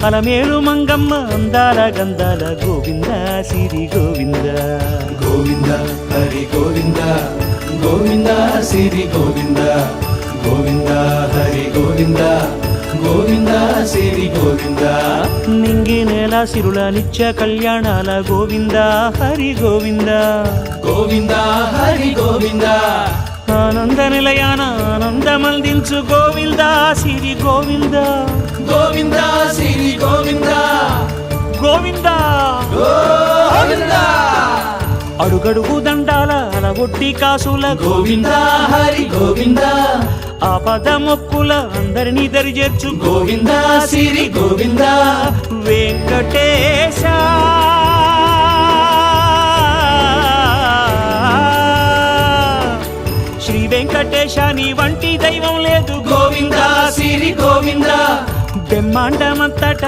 అలమేలు మంగమ్మ అందాల గంధాల గోవింద సిరి గోవింద గోవింద హరి గోవింద గోవింద సిరి గోవింద గోవింద హరి గోవింద గోవింద సిరి గోవింద నింగి నేల సిరుల నిత్య కళ్యాణాల గోవింద హరి గోవింద గోవింద హరి గోవింద ఆనంద నిలయాన ఆనందమందించు గోవింద సిరి గోవింద గోవింద సిరి గోవింద గోవింద గోవింద అడుగడుగు దండాల అలగొట్టి కాసుల గోవింద హరి గోవింద ఆపద మొక్కుల అందరినీ దరిచేర్చు గోవింద సిరి గోవింద వెంకటేశ శ్రీ వెంకటేశ నీ వంటి దైవం లేదు గోవింద సిరి గోవింద బ్రహ్మాండమంతట